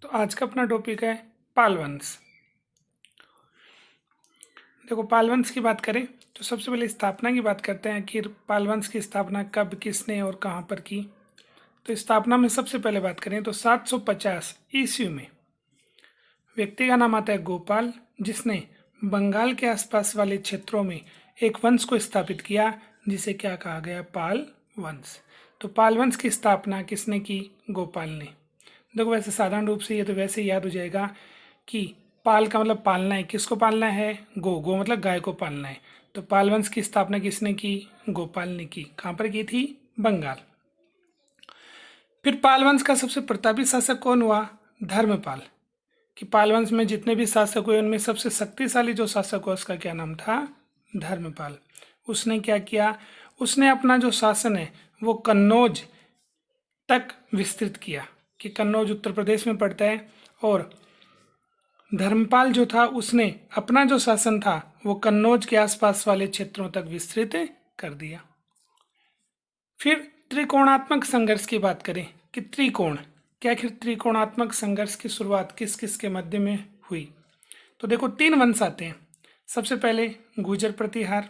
तो आज का अपना टॉपिक है पाल वंश। देखो, पाल वंश की बात करें तो सबसे पहले स्थापना की बात करते हैं कि पाल वंश की स्थापना कब, किसने और कहाँ पर की। तो स्थापना में सबसे पहले बात करें तो 750 ईस्वी में व्यक्ति का नाम आता है गोपाल, जिसने बंगाल के आसपास वाले क्षेत्रों में एक वंश को स्थापित किया जिसे क्या कहा गया, पाल वंश। तो पाल वंश की स्थापना किसने की? गोपाल ने। देखो, वैसे साधारण रूप से ये तो वैसे ही याद हो जाएगा कि पाल का मतलब पालना है। किसको पालना है? गो मतलब गाय को पालना है। तो पाल वंश की स्थापना किसने की? गोपाल ने की। कहाँ पर की थी? बंगाल। फिर पाल वंश का सबसे प्रतापी शासक कौन हुआ? धर्मपाल। कि पाल वंश में जितने भी शासक हुए उनमें सबसे शक्तिशाली जो शासक हुआ उसका क्या नाम था? धर्मपाल। उसने क्या किया? उसने अपना जो शासन है वो कन्नौज तक विस्तृत किया, कि कन्नौज उत्तर प्रदेश में पड़ता है। और धर्मपाल जो था उसने अपना जो शासन था वो कन्नौज के आसपास वाले क्षेत्रों तक विस्तृत कर दिया। फिर त्रिकोणात्मक संघर्ष की बात करें कि त्रिकोण क्या, आखिर त्रिकोणात्मक संघर्ष की शुरुआत किस किस के मध्य में हुई? तो देखो, 3 वंश आते हैं। सबसे पहले गुर्जर प्रतिहार,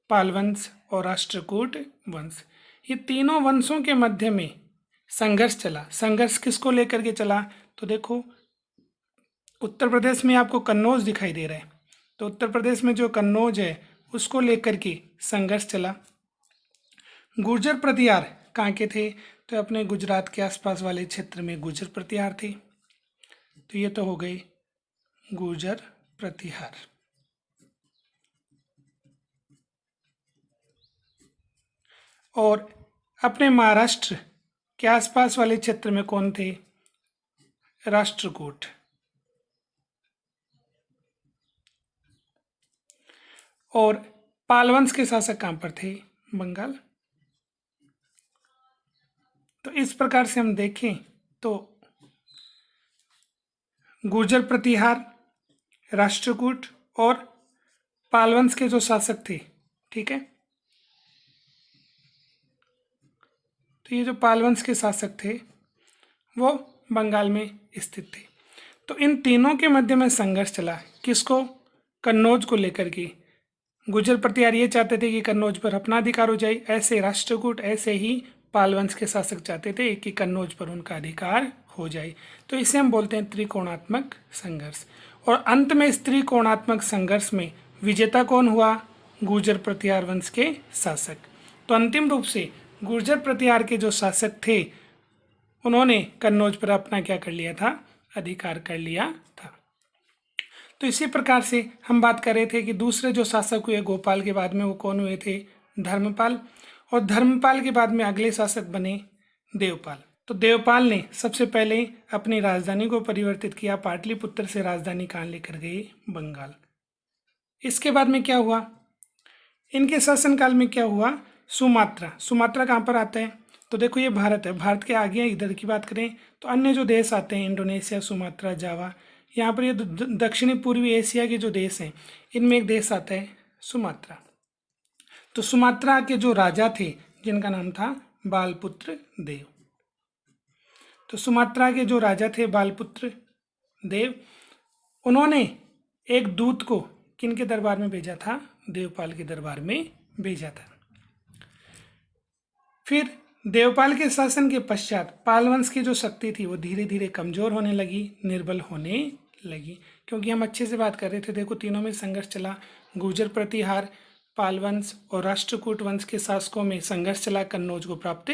पाल वंश और राष्ट्रकूट वंश। ये तीनों वंशों के मध्य में संघर्ष चला। संघर्ष किसको लेकर के चला? तो देखो, उत्तर प्रदेश में आपको कन्नौज दिखाई दे रहा है, तो उत्तर प्रदेश में जो कन्नौज है उसको लेकर के संघर्ष चला। गुर्जर प्रतिहार कहाँ के थे? तो अपने गुजरात के आसपास वाले क्षेत्र में गुर्जर प्रतिहार थे। तो ये तो हो गई गुर्जर प्रतिहार। और अपने महाराष्ट्र के आसपास वाले क्षेत्र में कौन थे? राष्ट्रकूट। और पाल वंश के शासक कहाँ पर थे? बंगाल। तो इस प्रकार से हम देखें तो गुर्जर प्रतिहार, राष्ट्रकूट और पाल वंश के जो शासक थे, ठीक है, तो ये जो पाल वंश के शासक थे वो बंगाल में स्थित थे। तो इन तीनों के मध्य में संघर्ष चला। किसको? कन्नौज को लेकर के। गुर्जर प्रतिहार ये चाहते थे कि कन्नौज पर अपना अधिकार हो जाए, ऐसे राष्ट्रकूट, ऐसे ही पाल वंश के शासक चाहते थे कि कन्नौज पर उनका अधिकार हो जाए। तो इसे हम बोलते हैं त्रिकोणात्मक संघर्ष। और अंत में इस त्रिकोणात्मक संघर्ष में विजेता कौन हुआ? गुर्जर प्रतिहार वंश के शासक। तो अंतिम रूप से गुर्जर प्रतिहार के जो शासक थे उन्होंने कन्नौज पर अपना क्या कर लिया था? अधिकार कर लिया था। तो इसी प्रकार से हम बात कर रहे थे कि दूसरे जो शासक हुए गोपाल के बाद में वो कौन हुए थे? धर्मपाल। और धर्मपाल के बाद में अगले शासक बने देवपाल। तो देवपाल ने सबसे पहले अपनी राजधानी को परिवर्तित किया, पाटलिपुत्र से राजधानी कहाँ लेकर गए? बंगाल। इसके बाद में क्या हुआ? इनके शासनकाल में क्या हुआ? सुमात्रा। सुमात्रा कहाँ पर आता है? तो देखो, ये भारत है। भारत के आगे इधर की बात करें तो अन्य जो देश आते हैं, इंडोनेशिया, सुमात्रा, जावा, यहाँ पर ये दक्षिणी पूर्वी एशिया के जो देश हैं इनमें एक देश आता है सुमात्रा। तो सुमात्रा के जो राजा थे जिनका नाम था बालपुत्र देव। तो सुमात्रा के जो राजा थे बालपुत्र देव, उन्होंने एक दूत को किनके दरबार में भेजा था? देवपाल के दरबार में भेजा था। फिर देवपाल के शासन के पश्चात पाल वंश की जो शक्ति थी वो धीरे धीरे कमजोर होने लगी, निर्बल होने लगी। क्योंकि हम अच्छे से बात कर रहे थे, देखो तीनों में संघर्ष चला। गुर्जर प्रतिहार, पाल वंश और राष्ट्रकूट वंश के शासकों में संघर्ष चला कन्नौज को प्राप्त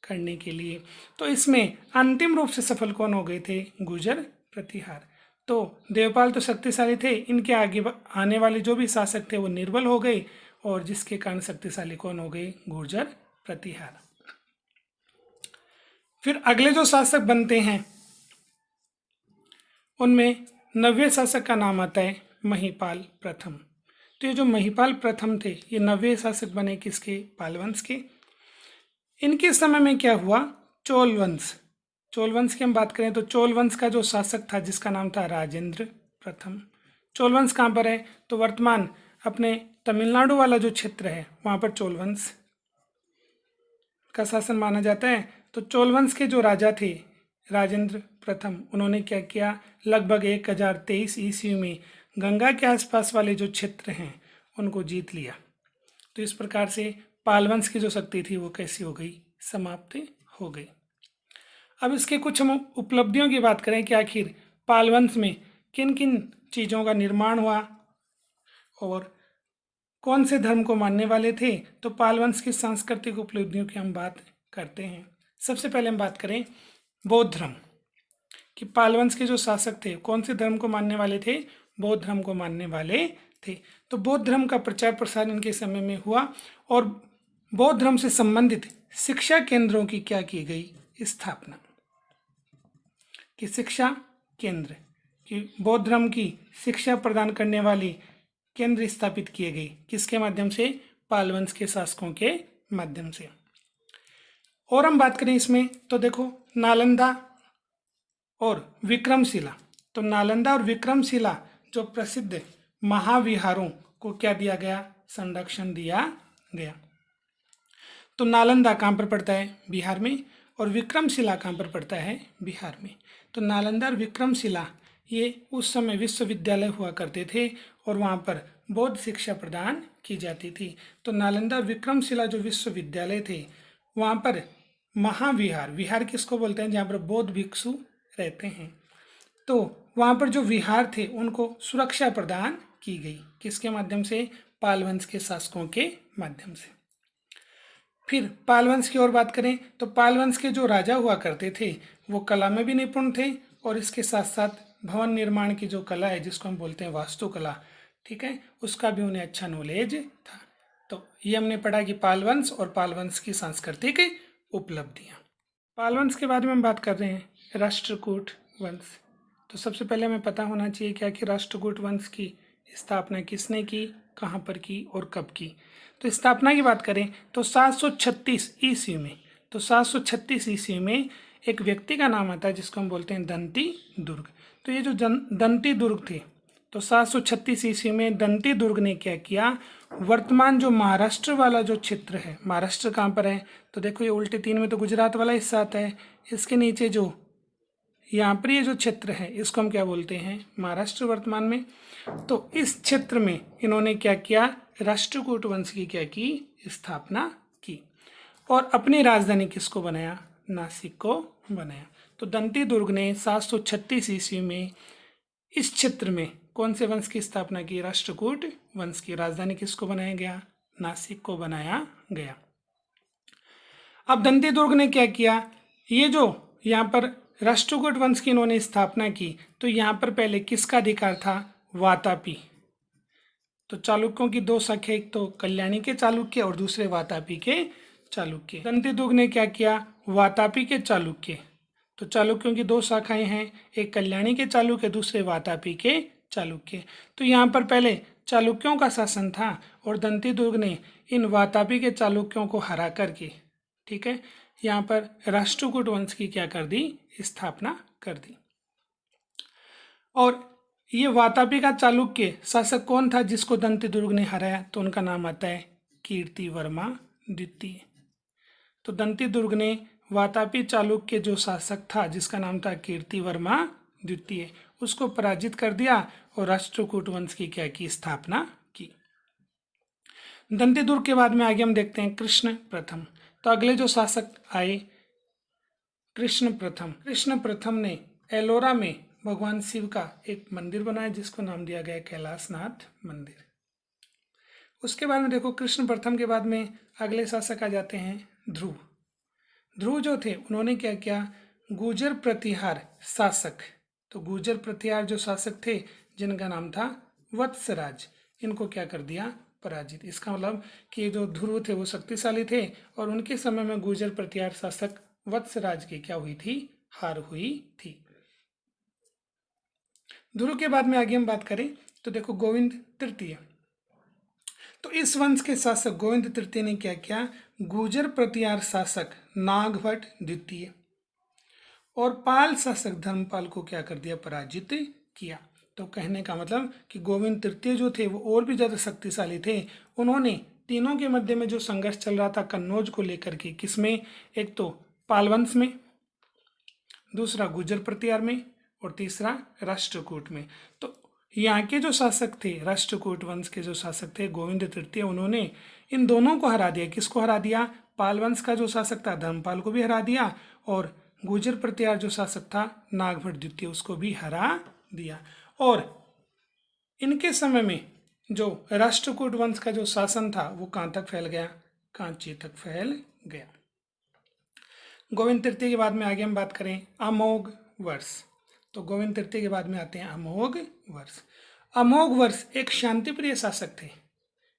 करने के लिए। तो इसमें अंतिम रूप से सफल कौन हो गए थे? गुर्जर प्रतिहार। तो देवपाल तो शक्तिशाली थे, इनके आगे आने वाले जो भी शासक थे वो निर्बल हो गए, और जिसके कारण शक्तिशाली कौन हो गए? गुर्जर प्रतिहार। फिर अगले जो शासक बनते हैं उनमें 9वें शासक का नाम आता है महिपाल प्रथम। तो ये जो महिपाल प्रथम थे ये 9वें शासक बने किसके? पाल वंश के। इनके समय में क्या हुआ? चोल वंश। चोल वंश की हम बात करें तो चोल वंश का जो शासक था जिसका नाम था राजेंद्र प्रथम। चोल वंश कहाँ पर है? तो वर्तमान अपने तमिलनाडु वाला जो क्षेत्र है वहाँ पर चोल वंश का शासन माना जाता है। तो चोल वंश के जो राजा थे राजेंद्र प्रथम, उन्होंने क्या किया, लगभग 1023 ईस्वी में गंगा के आसपास वाले जो क्षेत्र हैं उनको जीत लिया। तो इस प्रकार से पाल वंश की जो शक्ति थी वो कैसी हो गई, समाप्त हो गई। अब इसके कुछ हम उपलब्धियों की बात करें कि आखिर पाल वंश में किन किन चीज़ों का निर्माण हुआ और कौन से धर्म को मानने वाले थे। तो पाल वंश की सांस्कृतिक उपलब्धियों की हम बात करते हैं। सबसे पहले हम बात करें बौद्ध धर्म कि पाल वंश के जो शासक थे कौन से धर्म को मानने वाले थे, बौद्ध धर्म को मानने वाले थे। तो बौद्ध धर्म का प्रचार प्रसार इनके समय में हुआ और बौद्ध धर्म से संबंधित शिक्षा केंद्रों की क्या की गई, स्थापना कि शिक्षा केंद्र कि बौद्ध धर्म की शिक्षा प्रदान करने वाली केंद्र स्थापित किए गए। किसके माध्यम से, पाल वंश के शासकों के माध्यम से। और हम बात करें इसमें तो देखो नालंदा और विक्रमशिला, तो नालंदा और विक्रमशिला जो प्रसिद्ध महाविहारों को क्या दिया गया, संरक्षण दिया गया। तो नालंदा कहाँ पर पड़ता है, बिहार में, और विक्रमशिला कहाँ पर पड़ता है, बिहार में। तो नालंदा और विक्रमशिला ये उस समय विश्वविद्यालय हुआ करते थे और वहाँ पर बौद्ध शिक्षा प्रदान की जाती थी। तो नालंदा और विक्रमशिला जो विश्वविद्यालय थे वहाँ पर महाविहार, विहार किसको बोलते हैं, जहाँ पर बौद्ध भिक्षु रहते हैं, तो वहाँ पर जो विहार थे उनको सुरक्षा प्रदान की गई। किसके माध्यम से, पाल वंश के शासकों के माध्यम से। फिर पाल वंश की और बात करें तो पाल वंश के जो राजा हुआ करते थे वो कला में भी निपुण थे और इसके साथ साथ भवन निर्माण की जो कला है जिसको हम बोलते हैं वास्तुकला, ठीक है, उसका भी उन्हें अच्छा नॉलेज था। तो ये हमने पढ़ा कि पाल वंश और पाल वंश की सांस्कृतिक उपलब्धियाँ। पाल वंश के बारे में हम बात कर रहे हैं राष्ट्रकूट वंश। तो सबसे पहले हमें पता होना चाहिए क्या कि राष्ट्रकूट वंश की स्थापना किसने की, कहाँ पर की और कब की। तो स्थापना की बात करें तो 736 ईस्वी में, तो 736 ईस्वी में एक व्यक्ति का नाम आता है जिसको हम बोलते हैं दंती दुर्ग। तो ये जो दंती दुर्ग थे तो 736 ईस्वी में दंती दुर्ग ने क्या किया, वर्तमान जो महाराष्ट्र वाला जो क्षेत्र है, महाराष्ट्र कहाँ पर है, तो देखो ये उल्टे तीन में तो गुजरात वाला हिस्सा आता है, इसके नीचे जो यहाँ पर ये जो क्षेत्र है इसको हम क्या बोलते हैं, महाराष्ट्र वर्तमान में। तो इस क्षेत्र में इन्होंने क्या किया, राष्ट्रकूट वंश की क्या की, स्थापना की और अपनी राजधानी किसको बनाया, नासिक को बनाया। तो दंती दुर्ग ने 736 ईस्वी में इस क्षेत्र में कौन से वंश की स्थापना की, राष्ट्रकूट वंश की। राजधानी किसको बनाया गया, नासिक को बनाया गया। अब दंती दुर्ग ने क्या किया, ये जो यहाँ पर राष्ट्रकूट वंश की इन्होंने स्थापना की तो यहाँ पर पहले किसका अधिकार था, वातापी। तो चालुक्यों की दो शाखाएं, एक तो कल्याणी के चालुक्य और दूसरे वातापी के चालुक्य। दंती दुर्ग ने क्या किया, वातापी के चालुक्य, तो चालुक्यों की दो शाखाएं हैं, एक कल्याणी के चालुक्य दूसरे वातापी के चालुक्य। तो यहाँ पर पहले चालुक्यों का शासन था और दंती दुर्ग ने इन वातापी के चालुक्यों को हरा करके, ठीक है, यहाँ पर राष्ट्रकूट वंश की क्या कर दी, स्थापना कर दी। और ये वातापी का चालुक्य शासक कौन था जिसको दंती दुर्ग ने हराया, तो उनका नाम आता है कीर्तिवर्मा द्वितीय। तो दंती दुर्ग ने वातापी चालुक्य जो शासक था जिसका नाम था कीर्तिवर्मा द्वितीय, उसको पराजित कर दिया और राष्ट्रकूट वंश की क्या की, स्थापना की। दंती दुर्ग के बाद में आगे हम देखते हैं कृष्ण प्रथम। तो अगले जो शासक आए कृष्ण प्रथम ने एलोरा में भगवान शिव का एक मंदिर बनाया जिसको नाम दिया गया कैलाशनाथ मंदिर। उसके बाद में देखो कृष्ण प्रथम के बाद में अगले शासक आ जाते हैं ध्रुव। ध्रुव जो थे उन्होंने क्या किया, गुर्जर प्रतिहार शासक, तो गुर्जर प्रतिहार जो शासक थे जिनका नाम था वत्सराज, इनको क्या कर दिया, पराजित। इसका मतलब कि जो ध्रुव थे वो शक्तिशाली थे और उनके समय में गुर्जर प्रतिहार शासक वत्सराज की क्या हुई थी, हार हुई थी। ध्रुव के बाद में आगे हम बात करें तो देखो गोविंद तृतीय। तो इस वंश के शासक गोविंद तृतीय ने क्या किया, गुर्जर प्रतिहार शासक नागभट्ट द्वितीय और पाल शासक धर्मपाल को क्या कर दिया, पराजित किया। तो कहने का मतलब कि गोविंद तृतीय जो थे वो और भी ज़्यादा शक्तिशाली थे। उन्होंने तीनों के मध्य में जो संघर्ष चल रहा था कन्नौज को लेकर के, किसमें, एक तो पाल वंश में, दूसरा गुर्जर प्रतिहार में और तीसरा राष्ट्रकूट में। तो यहाँ के जो शासक थे, राष्ट्रकूट वंश के जो शासक थे गोविंद तृतीय, उन्होंने इन दोनों को हरा दिया। किसको हरा दिया? पाल वंश का जो शासक था धर्मपाल को भी हरा दिया, और गुर्जर प्रतिहार जो शासक था नागभट्ट द्वितीय, उसको भी हरा दिया। और इनके समय में जो राष्ट्रकूट वंश का जो शासन था वो कहाँ तक फैल गया? कांची तक फैल गया। गोविंद तृतीय के बाद में आगे हम बात करें अमोघ वर्ष। तो गोविंद तृतीय के बाद में आते हैं अमोघ वर्ष। अमोघ वर्ष एक शांतिप्रिय शासक थे,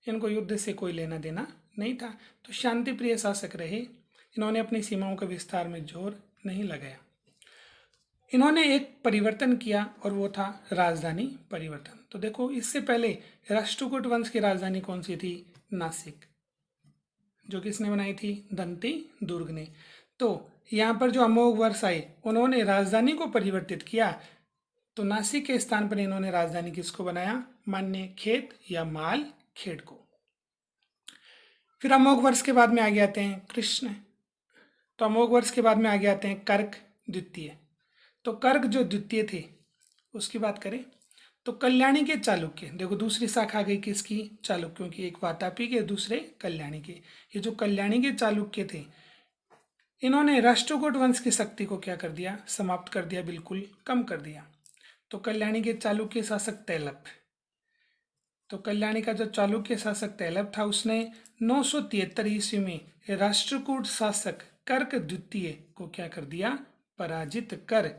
इनको युद्ध से कोई लेना देना नहीं था, तो शांतिप्रिय शासक रहे। इन्होंने अपनी सीमाओं के विस्तार में जोर नहीं लगाया। इन्होंने एक परिवर्तन किया और वो था राजधानी परिवर्तन। तो देखो, इससे पहले राष्ट्रकूट वंश की राजधानी कौन सी थी? नासिक, जो किसने बनाई थी? दंती दुर्ग ने। तो यहाँ पर जो अमोघ वर्ष आए, उन्होंने राजधानी को परिवर्तित किया। तो नासिक के स्थान पर इन्होंने राजधानी किसको बनाया? मान्य खेत या माल खेड़ को। फिर अमोघ वर्ष के बाद में आगे आते हैं कृष्ण। तो अमोघ वर्ष के बाद में आगे आते हैं कर्क द्वितीय। तो कर्क जो द्वितीय थे उसकी बात करें तो कल्याणी के चालुक्य, देखो दूसरी शाखा आ गई किसकी? चालुक्यों की। एक वातापी के, दूसरे कल्याणी के। ये जो कल्याणी के चालुक्य थे, इन्होंने राष्ट्रकूट वंश की शक्ति को क्या कर दिया? समाप्त कर दिया, बिल्कुल कम कर दिया। तो कल्याणी के चालुक्य शासक तैलप, तो कल्याणी का जो चालुक्य शासक तैलप था, उसने 973 ईस्वी में राष्ट्रकूट शासक कर्क द्वितीय को क्या कर दिया? पराजित कर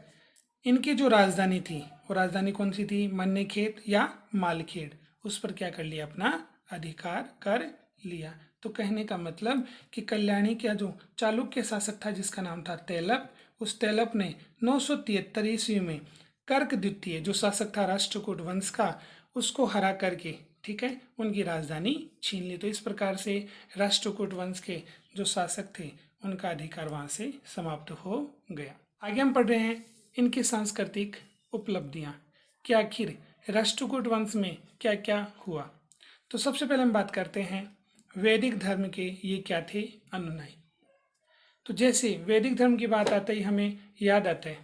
इनकी जो राजधानी थी, वो राजधानी कौन सी थी? मन्यखेत या मालखेड़, उस पर क्या कर लिया? अपना अधिकार कर लिया। तो कहने का मतलब कि कल्याणी का जो चालुक्य शासक था जिसका नाम था तैलप, उस तैलप ने 973 ईस्वी में कर्क द्वितीय जो शासक था राष्ट्रकूट वंश का, उसको हरा करके, ठीक है, उनकी राजधानी छीन ली। तो इस प्रकार से राष्ट्रकूट वंश के जो शासक थे उनका अधिकार वहाँ से समाप्त हो गया। आगे हम पढ़ रहे हैं इनकी सांस्कृतिक उपलब्धियां, कि आखिर राष्ट्रकूट वंश में क्या क्या हुआ। तो सबसे पहले हम बात करते हैं वैदिक धर्म के ये क्या थे? अनुयायी। तो जैसे वैदिक धर्म की बात आते ही हमें याद आता है,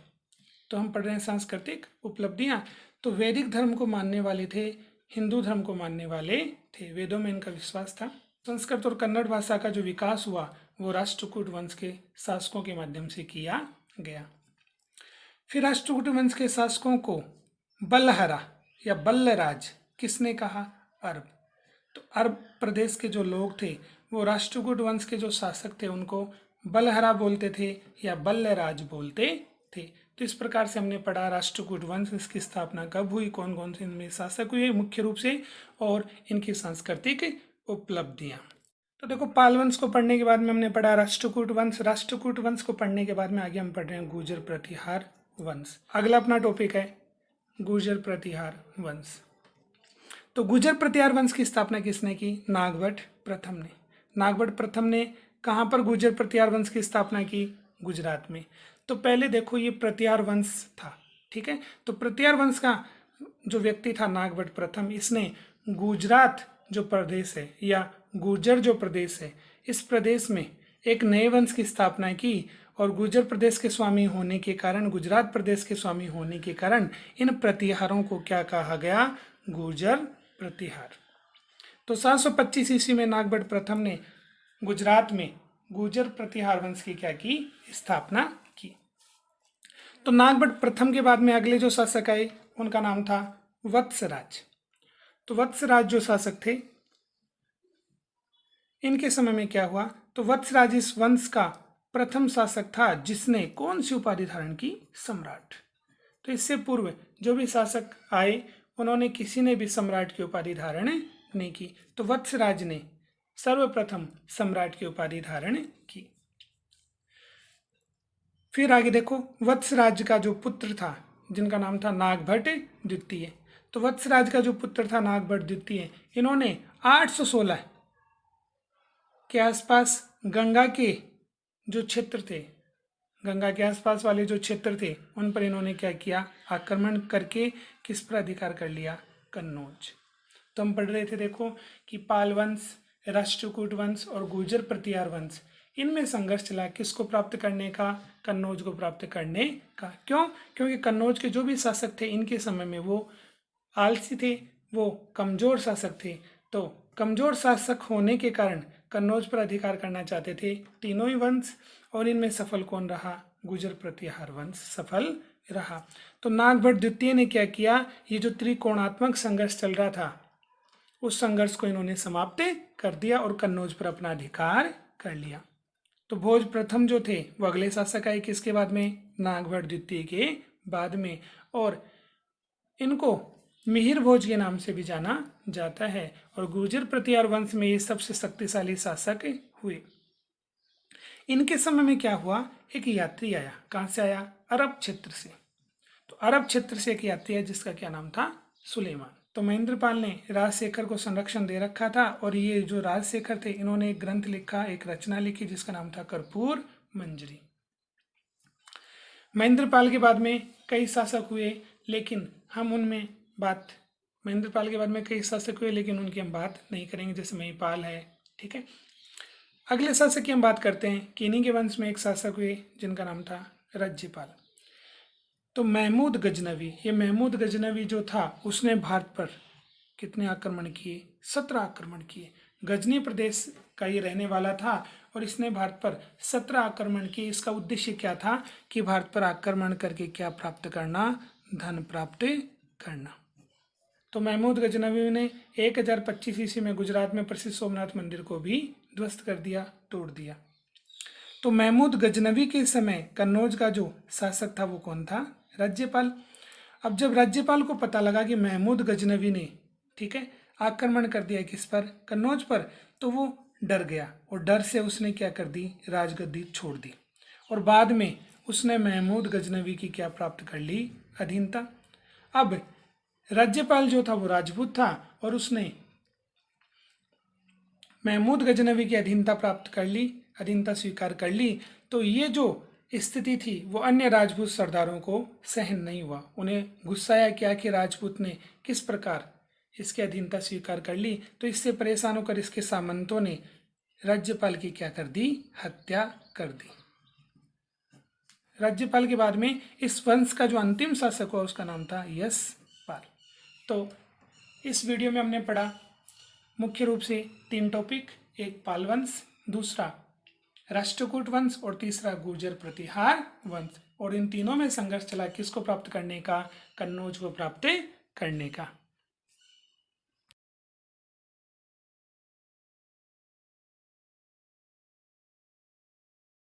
तो हम पढ़ रहे हैं सांस्कृतिक उपलब्धियां। तो वैदिक धर्म को मानने वाले थे, हिंदू धर्म को मानने वाले थे, वेदों में इनका विश्वास था। संस्कृत और कन्नड़ भाषा का जो विकास हुआ वो राष्ट्रकूट वंश के शासकों के माध्यम से किया गया। फिर राष्ट्रकूट वंश के शासकों को बल्लहरा या बल्लराज किसने कहा? अरब। तो अरब प्रदेश के जो लोग थे वो राष्ट्रकूट वंश के जो शासक थे उनको बल्लहरा बोलते थे या बल्लराज बोलते थे। तो इस प्रकार से हमने पढ़ा राष्ट्रकूट वंश, इसकी स्थापना कब हुई, कौन कौन से इनमें शासक हुए मुख्य रूप से, और इनकी सांस्कृतिक उपलब्धियां। तो देखो, पाल वंश को पढ़ने के बाद में हमने पढ़ा राष्ट्रकूट वंश। राष्ट्रकूट वंश को पढ़ने के बाद में आगे हम पढ़ रहे हैं गुर्जर प्रतिहार वंश। अगला अपना टॉपिक है गुर्जर प्रतिहार वंश। तो गुर्जर प्रतिहार वंश की स्थापना किसने की? नागभट्ट प्रथम ने। नागभट्ट प्रथम ने कहाँ पर गुर्जर प्रतिहार वंश की स्थापना की? गुजरात में। तो पहले देखो, ये प्रतिहार वंश था, ठीक है। तो प्रतिहार वंश का जो व्यक्ति था नागभट्ट प्रथम, इसने गुजरात जो प्रदेश है या गुर्जर जो प्रदेश है, इस प्रदेश में एक नए वंश की स्थापना की, और गुर्जर प्रदेश के स्वामी होने के कारण, गुजरात प्रदेश के स्वामी होने के कारण इन प्रतिहारों को क्या कहा गया? गुर्जर प्रतिहार। तो 725 ईस्वी में नागभट्ट प्रथम ने गुजरात में गुर्जर प्रतिहार वंश की क्या की? स्थापना की। तो नागभट्ट प्रथम के बाद में अगले जो शासक आए उनका नाम था वत्सराज। तो वत्सराज जो शासक थे, इनके समय में क्या हुआ? तो वत्सराज इस वंश का प्रथम शासक था जिसने कौन सी उपाधि धारण की? सम्राट। तो इससे पूर्व जो भी शासक आए उन्होंने किसी ने भी सम्राट की उपाधि धारण नहीं की। तो वत्सराज ने सर्वप्रथम सम्राट की उपाधि धारण की। फिर आगे देखो, वत्सराज का जो पुत्र था जिनका नाम था नागभट्ट द्वितीय। तो वत्सराज का जो पुत्र था नागभट्ट द्वितीय, इन्होंने 816 के आसपास गंगा के जो क्षेत्र थे, गंगा के आसपास वाले जो क्षेत्र थे, उन पर इन्होंने क्या किया? आक्रमण करके किस पर अधिकार कर लिया? कन्नौज। तो हम पढ़ रहे थे देखो कि पाल वंश, राष्ट्रकूट वंश और गुर्जर प्रतिहार वंश, इनमें संघर्ष चला किसको प्राप्त करने का, कन्नौज को प्राप्त करने का। क्यों? क्योंकि कन्नौज के जो भी शासक थे इनके समय में वो आलसी थे, वो कमजोर शासक थे। तो कमजोर शासक होने के कारण कन्नौज पर अधिकार करना चाहते थे तीनों ही वंश, और इनमें सफल कौन रहा, गुर्जर प्रतिहार वंश सफल रहा। तो नागभट्ट द्वितीय ने क्या किया, ये जो त्रिकोणात्मक संघर्ष चल रहा था उस संघर्ष को इन्होंने समाप्त कर दिया और कन्नौज पर अपना अधिकार कर लिया। तो भोज प्रथम जो थे वो अगले शासक आए किसके बाद में, नागभट्ट द्वितीय के बाद में, और इनको मिहिर भोज के नाम से भी जाना जाता है। और गुर्जर प्रतिहार वंश में ये सबसे शक्तिशाली शासक हुए। इनके समय में क्या हुआ, एक यात्री आया, कहाँ से आया, अरब क्षेत्र से। तो अरब क्षेत्र से एक यात्री आया जिसका क्या नाम था, सुलेमान। तो महेंद्रपाल ने राजशेखर को संरक्षण दे रखा था, और ये जो राजशेखर थे इन्होंने एक ग्रंथ लिखा, एक रचना लिखी जिसका नाम था कर्पूर मंजरी। महेंद्रपाल के बाद में कई शासक हुए, लेकिन हम उनमें बात, महेंद्रपाल के बाद में कई शासक हुए लेकिन उनकी हम बात नहीं करेंगे, जैसे महिपाल है, ठीक है। अगले शासक की हम बात करते हैं कि इन्हीं के वंश में एक शासक हुए जिनका नाम था राज्यपाल। तो महमूद गजनवी, ये महमूद गजनवी जो था उसने भारत पर कितने आक्रमण किए, 17 आक्रमण किए। गजनी प्रदेश का ये रहने वाला था और इसने भारत पर 17 आक्रमण किए। इसका उद्देश्य क्या था कि भारत पर आक्रमण करके क्या प्राप्त करना, धन प्राप्त करना। तो महमूद गजनवी ने 1025 ईस्वी में गुजरात में प्रसिद्ध सोमनाथ मंदिर को भी ध्वस्त कर दिया, तोड़ दिया। तो महमूद गजनवी के समय कन्नौज का जो शासक था वो कौन था, राज्यपाल। अब जब राज्यपाल को पता लगा कि महमूद गजनवी ने, ठीक है, आक्रमण कर दिया किस पर, कन्नौज पर, तो वो डर गया और डर से उसने क्या कर दी, राजगद्दी छोड़ दी। और बाद में उसने महमूद गजनवी की क्या प्राप्त कर ली, अधीनता। अब राज्यपाल जो था वो राजपूत था और उसने महमूद गजनवी की अधीनता प्राप्त कर ली, अधीनता स्वीकार कर ली। तो ये जो स्थिति थी वो अन्य राजपूत सरदारों को सहन नहीं हुआ। उन्हें गुस्सा आया क्या कि राजपूत ने किस प्रकार इसकी अधीनता स्वीकार कर ली। तो इससे परेशान होकर इसके सामंतों ने राज्यपाल की क्या कर दी, हत्या कर दी। राज्यपाल के बाद में इस वंश का जो अंतिम शासक हुआ उसका नाम था यशपाल। तो इस वीडियो में हमने पढ़ा मुख्य रूप से 3 टॉपिक, एक पाल वंश, दूसरा राष्ट्रकूट वंश और तीसरा गुर्जर प्रतिहार वंश। और इन तीनों में संघर्ष चला किसको प्राप्त करने का, कन्नौज को प्राप्त करने का।